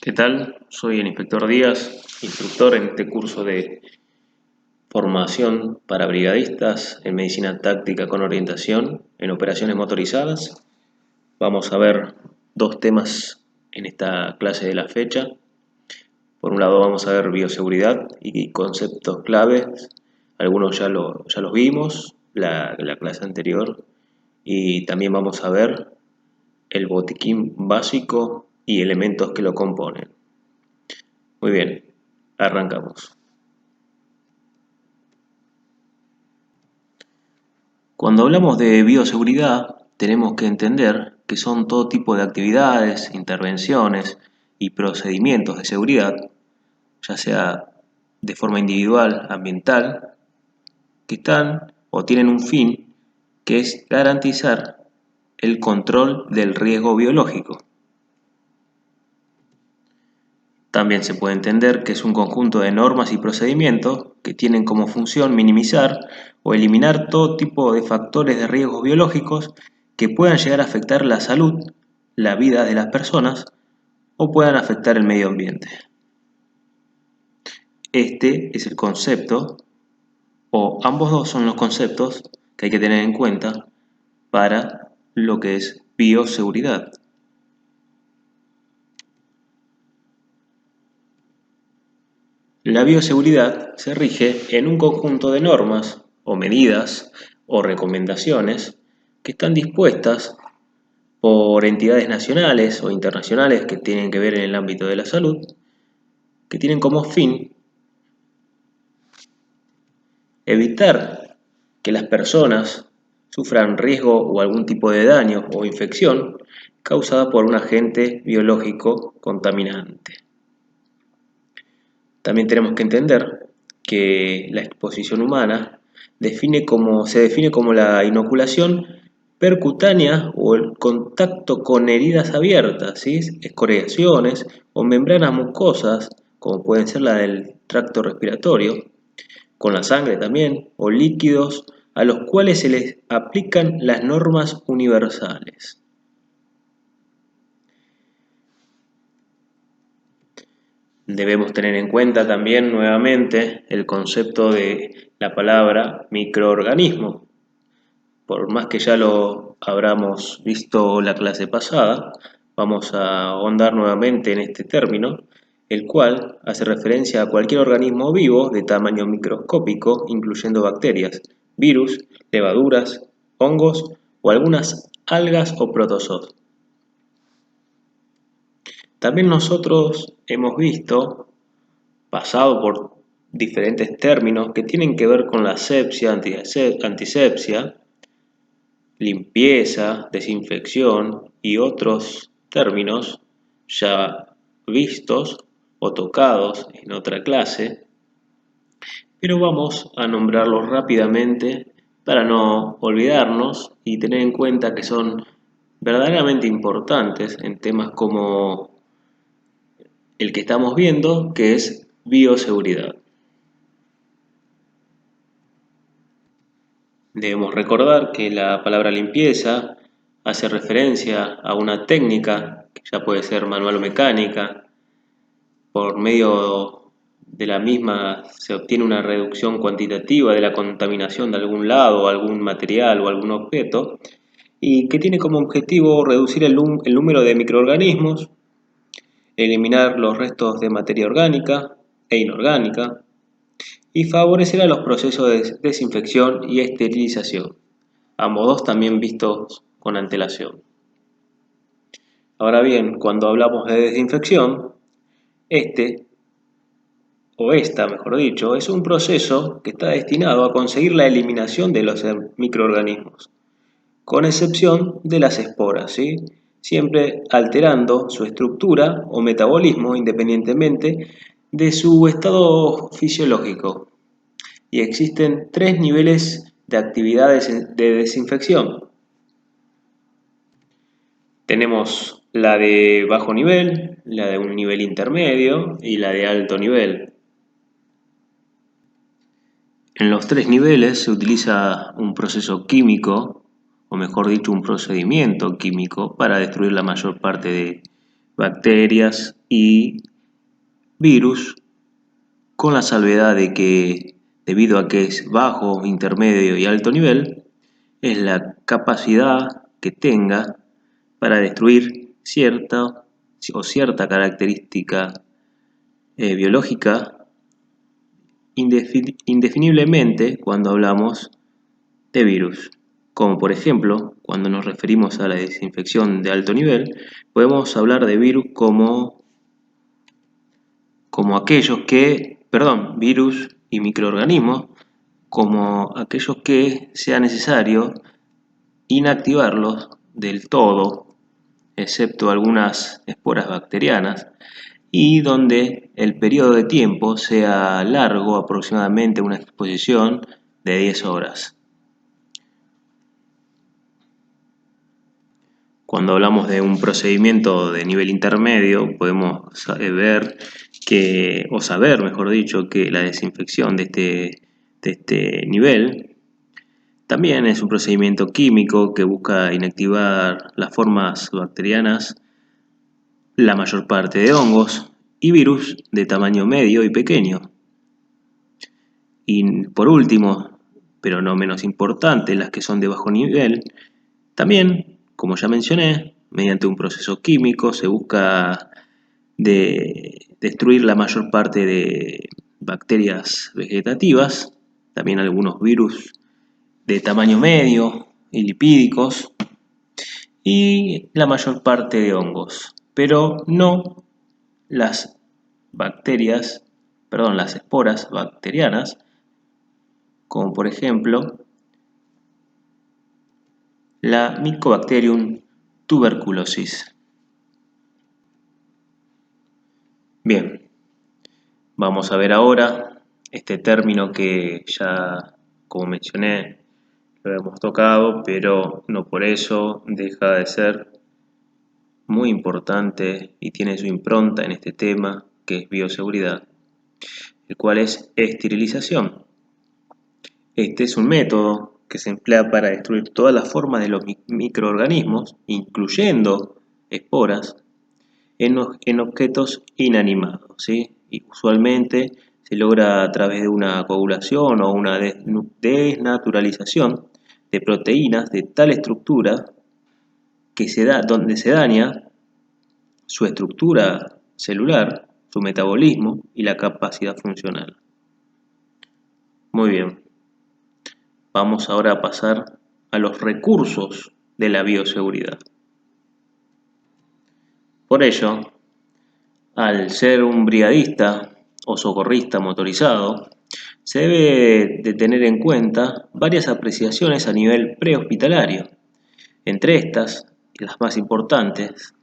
¿Qué tal? Soy el inspector Díaz, instructor en este curso de formación para brigadistas en medicina táctica con orientación en operaciones motorizadas. Vamos a ver dos temas en esta clase de la fecha. Por un lado vamos a ver bioseguridad y conceptos claves. Algunos ya los vimos la clase anterior, y también vamos a ver el botiquín básico y elementos que lo componen. Muy bien, arrancamos. Cuando hablamos de bioseguridad, tenemos que entender que son todo tipo de actividades, intervenciones y procedimientos de seguridad, ya sea de forma individual, ambiental, que están o tienen un fin, que es garantizar el control del riesgo biológico. También se puede entender que es un conjunto de normas y procedimientos que tienen como función minimizar o eliminar todo tipo de factores de riesgos biológicos que puedan llegar a afectar la salud, la vida de las personas o puedan afectar el medio ambiente. Este es el concepto, o ambos dos son los conceptos que hay que tener en cuenta para lo que es bioseguridad. La bioseguridad se rige en un conjunto de normas o medidas o recomendaciones que están dispuestas por entidades nacionales o internacionales que tienen que ver en el ámbito de la salud, que tienen como fin evitar que las personas sufran riesgo o algún tipo de daño o infección causada por un agente biológico contaminante. También tenemos que entender que la exposición humana se define como la inoculación percutánea o el contacto con heridas abiertas, ¿sí? Escoriaciones o membranas mucosas, como pueden ser la del tracto respiratorio, con la sangre también, o líquidos a los cuales se les aplican las normas universales. Debemos tener en cuenta también nuevamente el concepto de la palabra microorganismo. Por más que ya lo habramos visto la clase pasada, vamos a ahondar nuevamente en este término, el cual hace referencia a cualquier organismo vivo de tamaño microscópico, incluyendo bacterias, virus, levaduras, hongos o algunas algas o protozoos. También nosotros hemos pasado por diferentes términos que tienen que ver con la asepsia, antisepsia, limpieza, desinfección y otros términos ya vistos o tocados en otra clase, pero vamos a nombrarlos rápidamente para no olvidarnos y tener en cuenta que son verdaderamente importantes en temas como el que estamos viendo, que es bioseguridad. Debemos recordar que la palabra limpieza hace referencia a una técnica que ya puede ser manual o mecánica. Por medio de la misma se obtiene una reducción cuantitativa de la contaminación de algún lado, algún material o algún objeto, y que tiene como objetivo reducir el número de microorganismos, eliminar los restos de materia orgánica e inorgánica, y favorecerá los procesos de desinfección y esterilización, ambos dos también vistos con antelación. Ahora bien, cuando hablamos de desinfección, mejor dicho, es un proceso que está destinado a conseguir la eliminación de los microorganismos, con excepción de las esporas, ¿sí? Siempre alterando su estructura o metabolismo independientemente de su estado fisiológico. Y existen tres niveles de actividades de desinfección. Tenemos la de bajo nivel, la de un nivel intermedio y la de alto nivel. En los tres niveles se utiliza un proceso químico, o mejor dicho, un procedimiento químico para destruir la mayor parte de bacterias y virus, con la salvedad de que, debido a que es bajo, intermedio y alto nivel, es la capacidad que tenga para destruir cierta característica biológica indefiniblemente cuando hablamos de virus. Como por ejemplo, cuando nos referimos a la desinfección de alto nivel, podemos hablar de virus como aquellos virus y microorganismos, como aquellos que sea necesario inactivarlos del todo, excepto algunas esporas bacterianas, y donde el periodo de tiempo sea largo, aproximadamente una exposición de 10 horas. Cuando hablamos de un procedimiento de nivel intermedio, podemos saber que la desinfección de este nivel también es un procedimiento químico que busca inactivar las formas bacterianas, la mayor parte de hongos y virus de tamaño medio y pequeño. Y por último, pero no menos importante, las que son de bajo nivel, también, como ya mencioné, mediante un proceso químico se busca destruir la mayor parte de bacterias vegetativas, también algunos virus de tamaño medio y lipídicos, y la mayor parte de hongos, pero no las las esporas bacterianas, como por ejemplo la Mycobacterium tuberculosis. Bien, vamos a ver ahora este término que ya, como mencioné, lo hemos tocado, pero no por eso deja de ser muy importante y tiene su impronta en este tema, que es bioseguridad, el cual es esterilización. Este es un método que se emplea para destruir todas las formas de los microorganismos, incluyendo esporas, en objetos inanimados, ¿sí? Y usualmente se logra a través de una coagulación o una desnaturalización de proteínas de tal estructura donde se daña su estructura celular, su metabolismo y la capacidad funcional. Muy bien, vamos ahora a pasar a los recursos de la bioseguridad. Por ello, al ser un brigadista o socorrista motorizado, se debe de tener en cuenta varias apreciaciones a nivel prehospitalario. Entre estas, y las más importantes,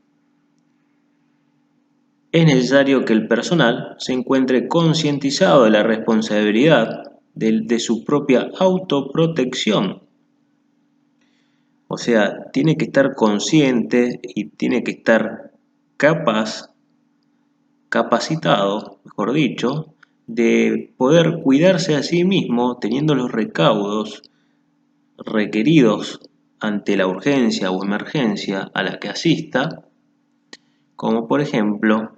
es necesario que el personal se encuentre concientizado de la responsabilidad de su propia autoprotección. O sea, tiene que estar consciente y tiene que estar capacitado, mejor dicho, de poder cuidarse a sí mismo teniendo los recaudos requeridos ante la urgencia o emergencia a la que asista, como por ejemplo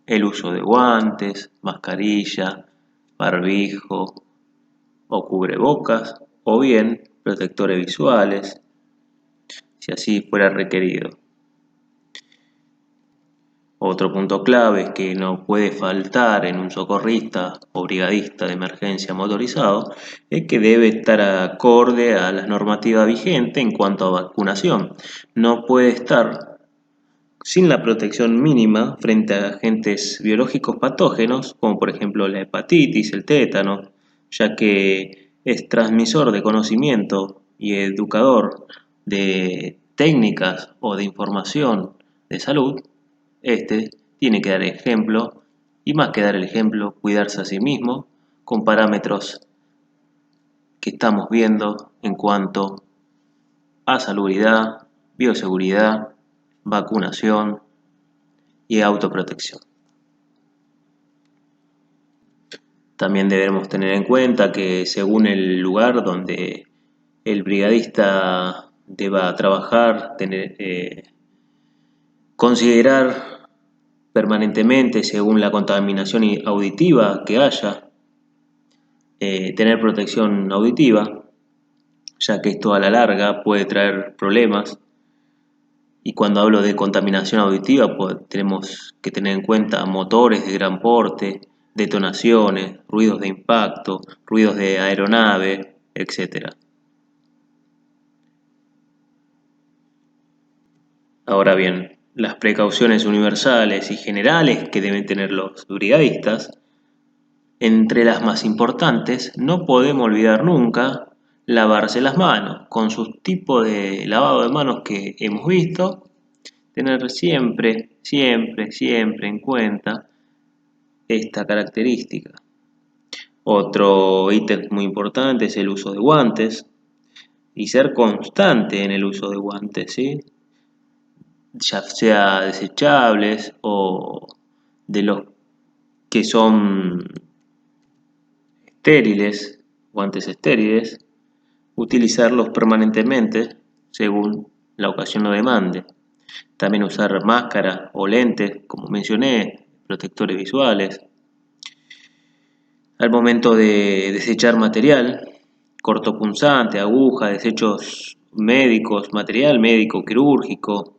el uso de guantes, mascarilla, barbijo o cubrebocas, o bien protectores visuales, si así fuera requerido. Otro punto clave que no puede faltar en un socorrista o brigadista de emergencia motorizado es que debe estar acorde a la normativa vigente en cuanto a vacunación. No puede estar sin la protección mínima frente a agentes biológicos patógenos, como por ejemplo la hepatitis, el tétano, ya que es transmisor de conocimiento y educador de técnicas o de información de salud. Este tiene que dar ejemplo, y más que dar el ejemplo, cuidarse a sí mismo con parámetros que estamos viendo en cuanto a salubridad, bioseguridad, vacunación y autoprotección. También debemos tener en cuenta que según el lugar donde el brigadista deba trabajar, considerar permanentemente según la contaminación auditiva que haya, tener protección auditiva, ya que esto a la larga puede traer problemas. Y cuando hablo de contaminación auditiva, pues tenemos que tener en cuenta motores de gran porte, detonaciones, ruidos de impacto, ruidos de aeronave, etc. Ahora bien, las precauciones universales y generales que deben tener los brigadistas, entre las más importantes, no podemos olvidar nunca lavarse las manos con sus tipos de lavado de manos que hemos visto, tener siempre, siempre, siempre en cuenta esta característica. Otro ítem muy importante es el uso de guantes y ser constante en el uso de guantes, ¿sí? Ya sea desechables o de los que son estériles, guantes estériles, utilizarlos permanentemente según la ocasión lo demande. También usar máscara o lentes, como mencioné, protectores visuales. Al momento de desechar material, cortopunzante, aguja, desechos médicos, material médico, quirúrgico,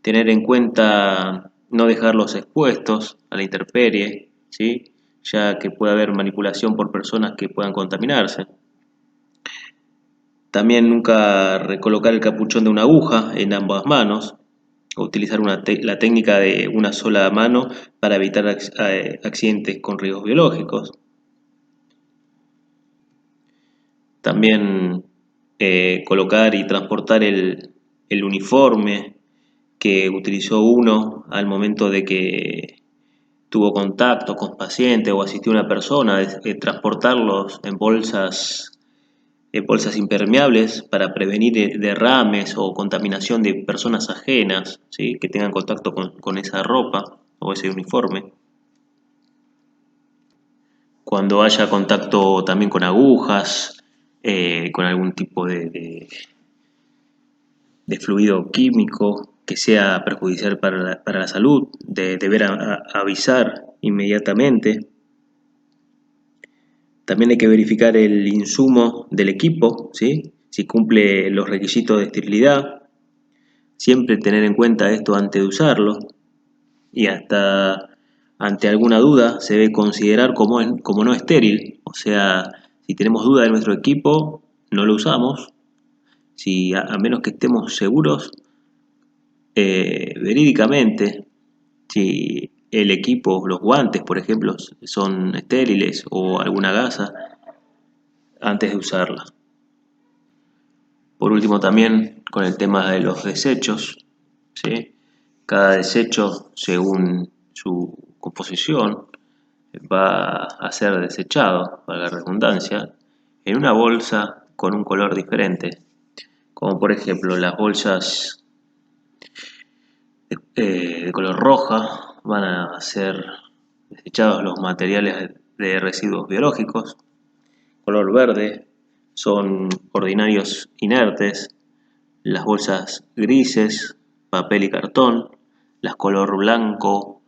tener en cuenta no dejarlos expuestos a la intemperie, ¿sí? Ya que puede haber manipulación por personas que puedan contaminarse. También nunca recolocar el capuchón de una aguja en ambas manos, o utilizar la técnica de una sola mano para evitar accidentes con riesgos biológicos. También colocar y transportar el uniforme que utilizó uno al momento de que tuvo contacto con pacientes o asistió a una persona, transportarlos en bolsas impermeables para prevenir derrames o contaminación de personas ajenas, ¿sí? Que tengan contacto con esa ropa o ese uniforme. Cuando haya contacto también con agujas, con algún tipo de fluido químico que sea perjudicial para la salud, de deber avisar inmediatamente. También hay que verificar el insumo del equipo, ¿sí? Si cumple los requisitos de esterilidad. Siempre tener en cuenta esto antes de usarlo. Y hasta ante alguna duda se debe considerar como no estéril. O sea, si tenemos duda de nuestro equipo, no lo usamos. Si a menos que estemos seguros verídicamente si el equipo, los guantes, por ejemplo, son estériles o alguna gasa antes de usarla. Por último, también con el tema de los desechos, ¿sí? Cada desecho, según su composición, va a ser desechado, para la redundancia, en una bolsa con un color diferente, como por ejemplo las bolsas de color roja van a ser desechados los materiales de residuos biológicos, color verde son ordinarios inertes, las bolsas grises, papel y cartón, las color blanco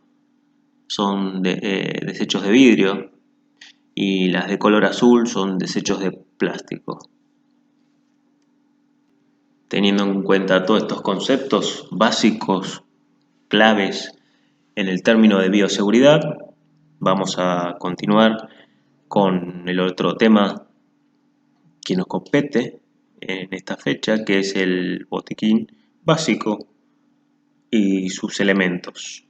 son desechos de vidrio y las de color azul son desechos de plástico. Teniendo en cuenta todos estos conceptos básicos, claves en el término de bioseguridad, vamos a continuar con el otro tema que nos compete en esta fecha, que es el botiquín básico y sus elementos.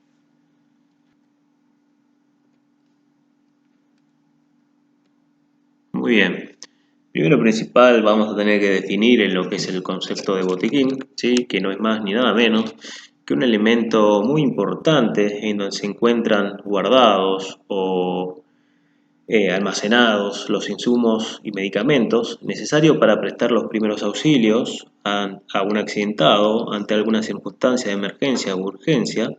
Muy bien. Primero principal vamos a tener que definir en lo que es el concepto de botiquín, ¿sí? Que no es más ni nada menos que un elemento muy importante en donde se encuentran guardados o almacenados los insumos y medicamentos necesarios para prestar los primeros auxilios a un accidentado ante alguna circunstancia de emergencia u urgencia.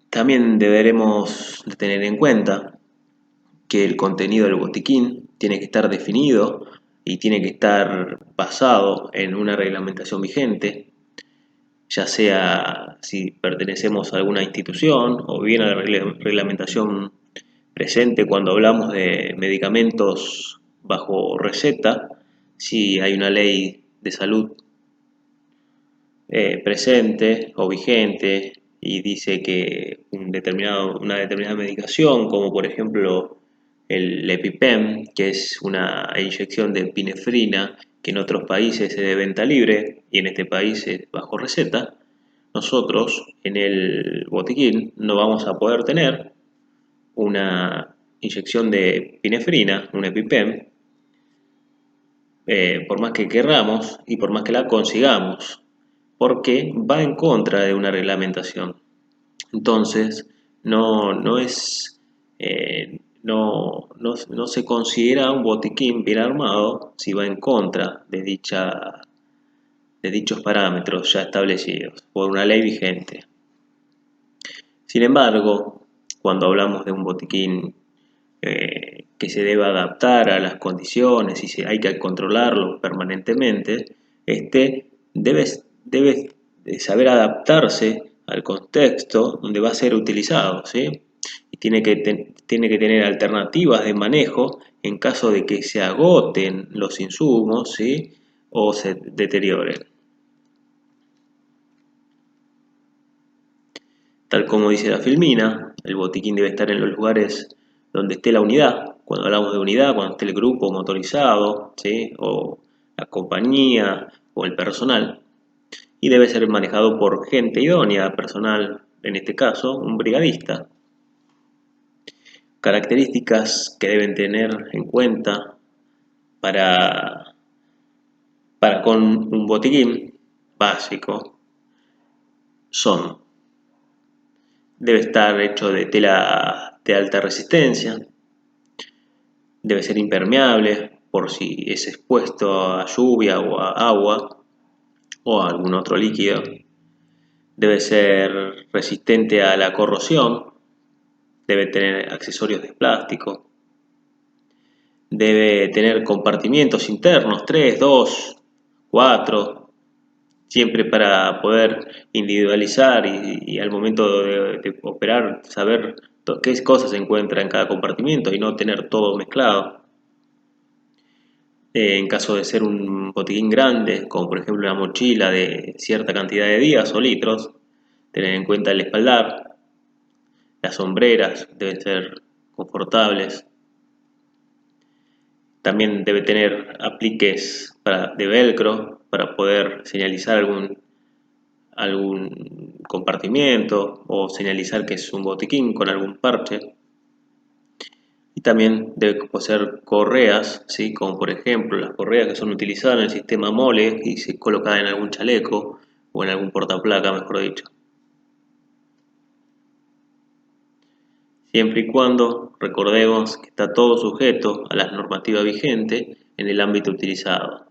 También deberemos tener en cuenta que el contenido del botiquín tiene que estar definido y tiene que estar basado en una reglamentación vigente, ya sea si pertenecemos a alguna institución o bien a la reglamentación presente cuando hablamos de medicamentos bajo receta, si hay una ley de salud presente o vigente y dice que una determinada medicación, como por ejemplo el EpiPen, que es una inyección de epinefrina que en otros países es de venta libre y en este país es bajo receta, nosotros en el botiquín no vamos a poder tener una inyección de epinefrina, un EpiPen, por más que querramos y por más que la consigamos, porque va en contra de una reglamentación. Entonces, no es, no se considera un botiquín bien armado si va en contra de dichos parámetros ya establecidos por una ley vigente. Sin embargo, cuando hablamos de un botiquín que se debe adaptar a las condiciones y hay que controlarlo permanentemente, este debe saber adaptarse al contexto donde va a ser utilizado, ¿sí? Y tiene que tener alternativas de manejo en caso de que se agoten los insumos, ¿sí? O se deterioren. Tal como dice la filmina, el botiquín debe estar en los lugares donde esté la unidad. Cuando hablamos de unidad, cuando esté el grupo motorizado, ¿sí? O la compañía o el personal. Y debe ser manejado por gente idónea, personal, en este caso, un brigadista. Características que deben tener en cuenta para con un botiquín básico son: debe estar hecho de tela de alta resistencia, debe ser impermeable por si es expuesto a lluvia o a agua o a algún otro líquido, debe ser resistente a la corrosión, debe tener accesorios de plástico, debe tener compartimientos internos, 3, 2, 4, siempre para poder individualizar y al momento de operar saber qué cosas se encuentra en cada compartimento y no tener todo mezclado. En caso de ser un botiquín grande, como por ejemplo una mochila de cierta cantidad de días o litros, tener en cuenta el espaldar, las sombreras deben ser confortables. También debe tener apliques de velcro para poder señalizar algún compartimiento o señalizar que es un botiquín con algún parche. Y también debe poseer correas, ¿sí? Como por ejemplo las correas que son utilizadas en el sistema MOLE y se colocan en algún chaleco o en algún portaplaca, mejor dicho. Siempre y cuando recordemos que está todo sujeto a las normativas vigentes en el ámbito utilizado.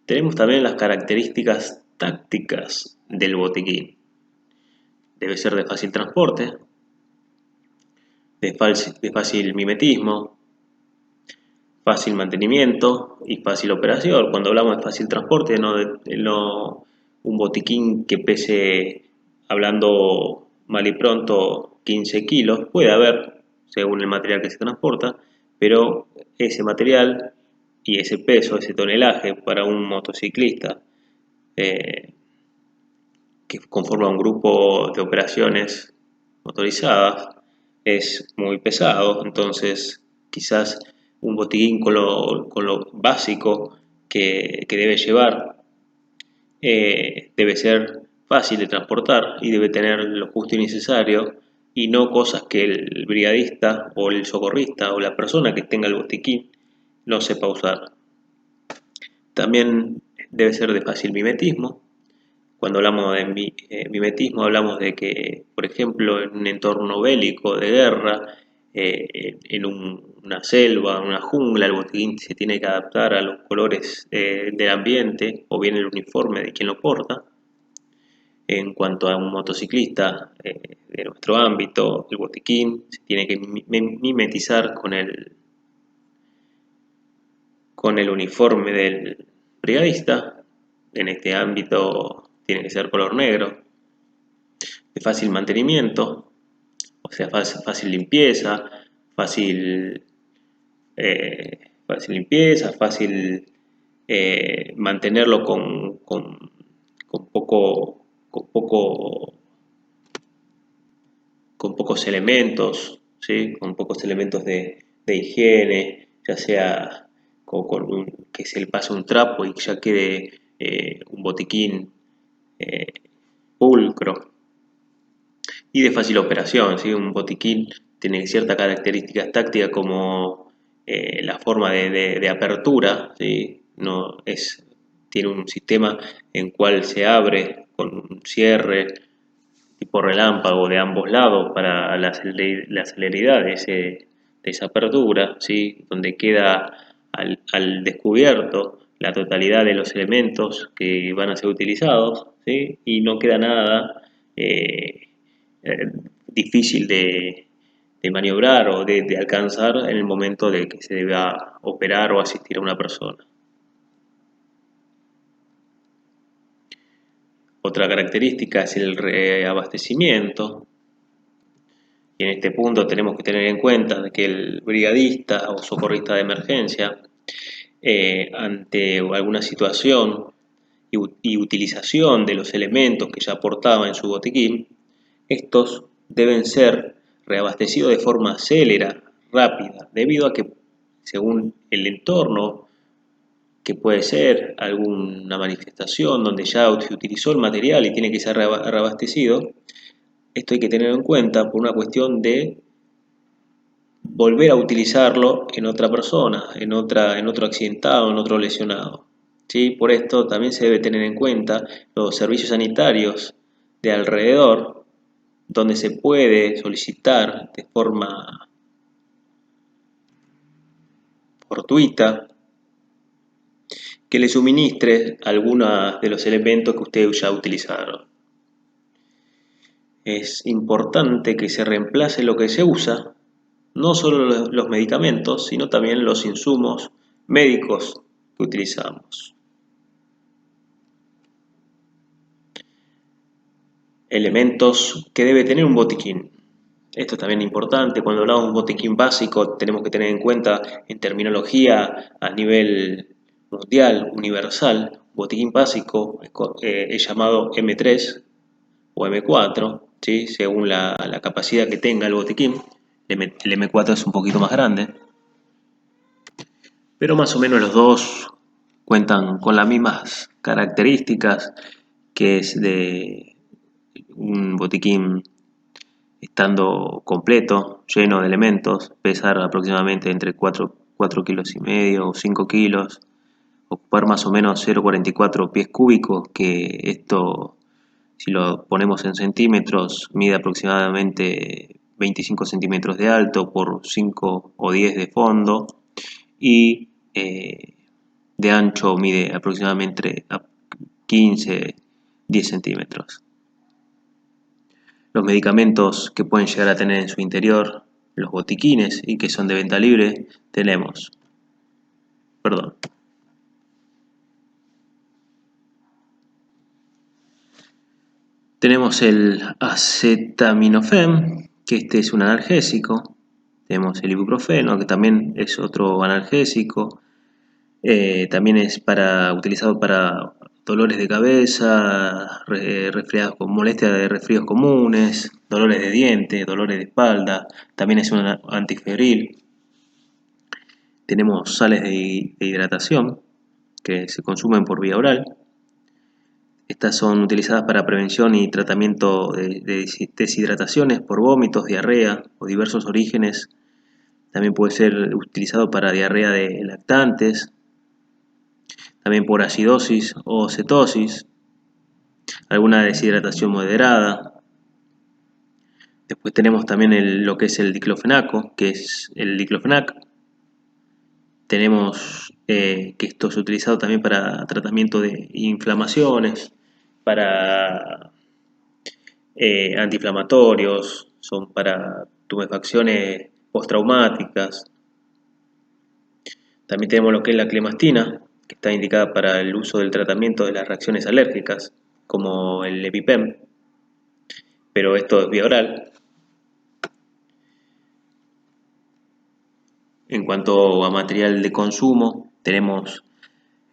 Tenemos también las características tácticas del botiquín. Debe ser de fácil transporte, de fácil mimetismo, fácil mantenimiento y fácil operación. Cuando hablamos de fácil transporte, no un botiquín que pese, hablando mal y pronto, 15 kilos, puede haber, según el material que se transporta, pero ese material y ese peso, ese tonelaje para un motociclista que conforma un grupo de operaciones motorizadas es muy pesado, entonces quizás un botiquín con lo básico que debe llevar debe ser fácil de transportar y debe tener lo justo y necesario y no cosas que el brigadista o el socorrista o la persona que tenga el botiquín no sepa usar. También debe ser de fácil mimetismo. Cuando hablamos de mimetismo, hablamos de que, por ejemplo, en un entorno bélico de guerra, en una selva, en una jungla, el botiquín se tiene que adaptar a los colores del ambiente o bien el uniforme de quien lo porta. En cuanto a un motociclista de nuestro ámbito, el botiquín se tiene que mimetizar con el uniforme del brigadista. en este ámbito tiene que ser color negro, de fácil mantenimiento, o sea, fácil limpieza, fácil, fácil limpieza, fácil mantenerlo con poco, con poco, con pocos elementos, ¿sí? Con pocos elementos de higiene, ya sea que se le pase un trapo y ya quede un botiquín eh, pulcro y de fácil operación, ¿sí? Un botiquín tiene ciertas características tácticas como la forma de apertura, ¿sí? No es, tiene un sistema en cual se abre con un cierre tipo relámpago de ambos lados para la celeridad de esa apertura, ¿sí? Donde queda al descubierto la totalidad de los elementos que van a ser utilizados, ¿sí? Y no queda nada eh, difícil de maniobrar o de alcanzar en el momento de que se deba operar o asistir a una persona. Otra característica es el reabastecimiento. Y en este punto tenemos que tener en cuenta que el brigadista o socorrista de emergencia, ante alguna situación y utilización de los elementos que ya aportaba en su botiquín, estos deben ser reabastecidos de forma célera, rápida, debido a que según el entorno, que puede ser alguna manifestación donde ya se utilizó el material y tiene que ser reabastecido, esto hay que tenerlo en cuenta por una cuestión de volver a utilizarlo en otra persona, en otro accidentado, en otro lesionado. ¿Sí? Por esto también se debe tener en cuenta los servicios sanitarios de alrededor, donde se puede solicitar de forma fortuita que le suministre algunos de los elementos que ustedes ya utilizaron. Es importante que se reemplace lo que se usa, no solo los medicamentos, sino también los insumos médicos que utilizamos. Elementos que debe tener un botiquín. Esto es también importante. Cuando hablamos de un botiquín básico, tenemos que tener en cuenta en terminología a nivel mundial, universal. Botiquín básico es llamado M3 o M4, ¿sí? Según la capacidad que tenga el botiquín. El M4 es un poquito más grande, pero más o menos los dos cuentan con las mismas características, que es de un botiquín estando completo, lleno de elementos, pesar aproximadamente entre 4 kilos y medio o 5 kilos, ocupar más o menos 0,44 pies cúbicos, que esto, si lo ponemos en centímetros, mide aproximadamente 25 centímetros de alto por 5 o 10 de fondo, y de ancho mide aproximadamente 15, 10 centímetros. Los medicamentos que pueden llegar a tener en su interior los botiquines y que son de venta libre, tenemos el acetaminofén, que este es un analgésico. Tenemos el ibuprofeno, que también es otro analgésico. También es utilizado para dolores de cabeza, resfriados con molestias de resfríos comunes, dolores de diente, dolores de espalda. También es un antifebril. Tenemos sales de hidratación que se consumen por vía oral. Estas son utilizadas para prevención y tratamiento de deshidrataciones por vómitos, diarrea o diversos orígenes. También puede ser utilizado para diarrea de lactantes, también por acidosis o cetosis, alguna deshidratación moderada. Después tenemos también lo que es el diclofenaco, que es el diclofenac. Tenemos que esto es utilizado también para tratamiento de inflamaciones, para antiinflamatorios, son para tumefacciones postraumáticas. También tenemos lo que es la clemastina, que está indicada para el uso del tratamiento de las reacciones alérgicas, como el EpiPen, pero esto es vía oral. En cuanto a material de consumo, tenemos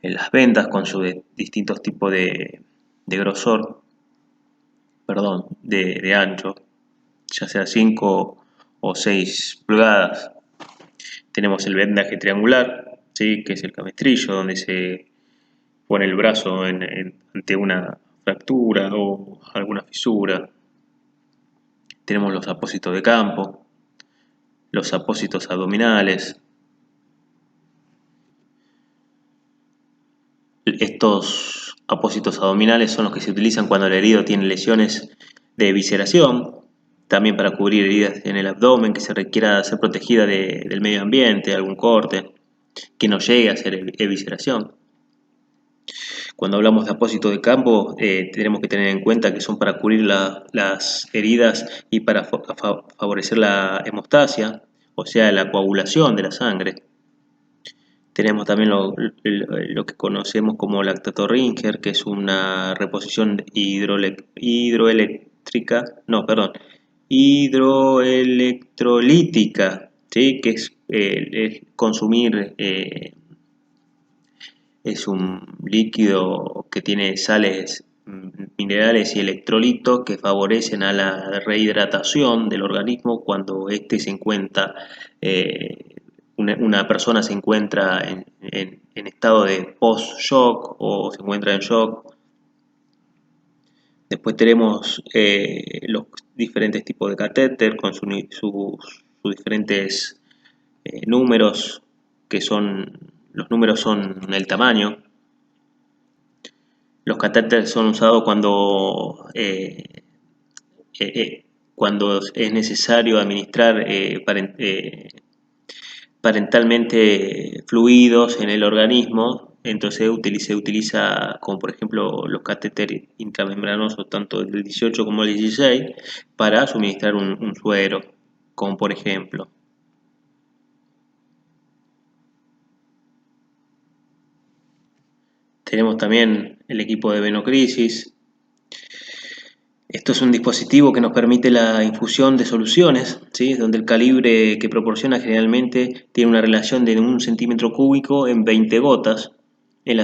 las vendas con sus distintos tipos de grosor, de ancho, ya sea 5 o 6 pulgadas. Tenemos el vendaje triangular, ¿sí? Que es el cabestrillo, donde se pone el brazo ante una fractura o alguna fisura. Tenemos los apósitos de campo, los apósitos abdominales. Estos apósitos abdominales son los que se utilizan cuando el herido tiene lesiones de evisceración, también para cubrir heridas en el abdomen que se requiera ser protegida del medio ambiente, algún corte, que no llegue a ser evisceración. Cuando hablamos de apósitos de campo, tenemos que tener en cuenta que son para cubrir las heridas y para favorecer la hemostasia, o sea, la coagulación de la sangre. Tenemos también lo que conocemos como lactatorringer, que es una reposición hidroelectrolítica, ¿sí? Que es consumir, es un líquido que tiene sales minerales y electrolitos que favorecen a la rehidratación del organismo cuando éste se encuentra, una persona se encuentra en estado de post-shock o se encuentra en shock. Después tenemos los diferentes tipos de catéter con sus diferentes números, los números son el tamaño. Los catéteres son usados cuando es necesario administrar parentalmente fluidos en el organismo. Entonces se utiliza, como por ejemplo los catéteres intramembranosos, tanto el 18 como el 16, para suministrar un suero, como por ejemplo. Tenemos también el equipo de venocrisis. Esto es un dispositivo que nos permite la infusión de soluciones, ¿sí? Donde el calibre que proporciona generalmente tiene una relación de 1 centímetro cúbico en 20 gotas. El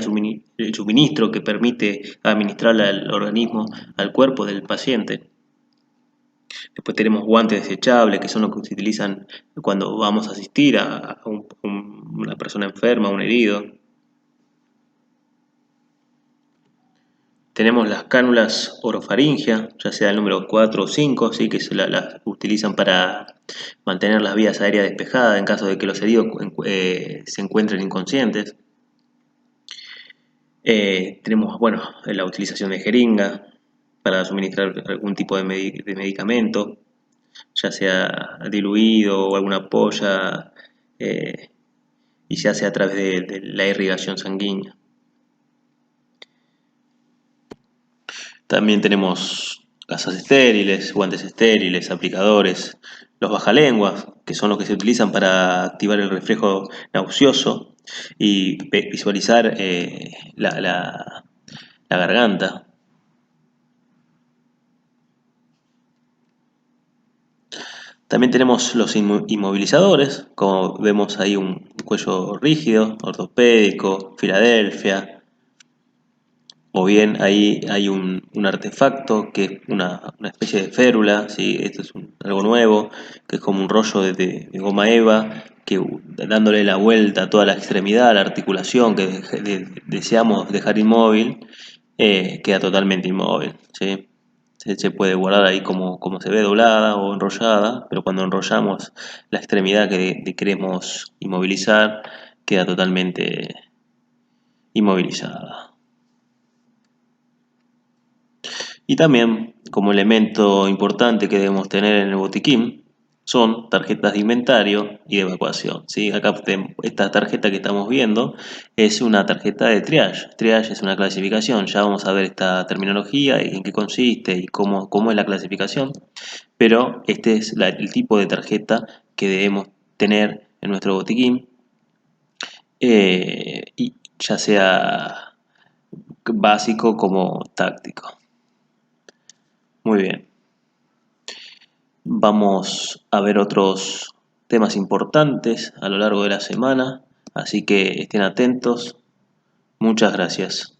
suministro que permite administrar al organismo, al cuerpo del paciente. Después tenemos guantes desechables, que son los que se utilizan cuando vamos a asistir a una persona enferma, a un herido. Tenemos las cánulas orofaringeas, ya sea el número 4 o 5, ¿sí? Que las utilizan para mantener las vías aéreas despejadas en caso de que los heridos se encuentren inconscientes. Tenemos, bueno, la utilización de jeringa para suministrar algún tipo de medicamento, ya sea diluido o alguna ampolla, y se hace a través de la irrigación sanguínea. También tenemos gasas estériles, guantes estériles, aplicadores, los bajalenguas, que son los que se utilizan para activar el reflejo nauseoso y visualizar la garganta. También tenemos los inmovilizadores, como vemos ahí un cuello rígido, ortopédico, Filadelfia. O bien ahí hay un artefacto que es una especie de férula, ¿sí? Esto es algo nuevo, que es como un rollo de goma eva, que dándole la vuelta a toda la extremidad, a la articulación que deseamos dejar inmóvil, queda totalmente inmóvil, ¿sí? Se puede guardar ahí como se ve, doblada o enrollada, pero cuando enrollamos la extremidad que queremos inmovilizar, queda totalmente inmovilizada. Y también, como elemento importante que debemos tener en el botiquín, son tarjetas de inventario y de evacuación, ¿sí? Acá esta tarjeta que estamos viendo es una tarjeta de triage. Triage es una clasificación, ya vamos a ver esta terminología y en qué consiste y cómo es la clasificación, pero este es el tipo de tarjeta que debemos tener en nuestro botiquín. ya sea básico como táctico. Muy bien, vamos a ver otros temas importantes a lo largo de la semana, así que estén atentos. Muchas gracias.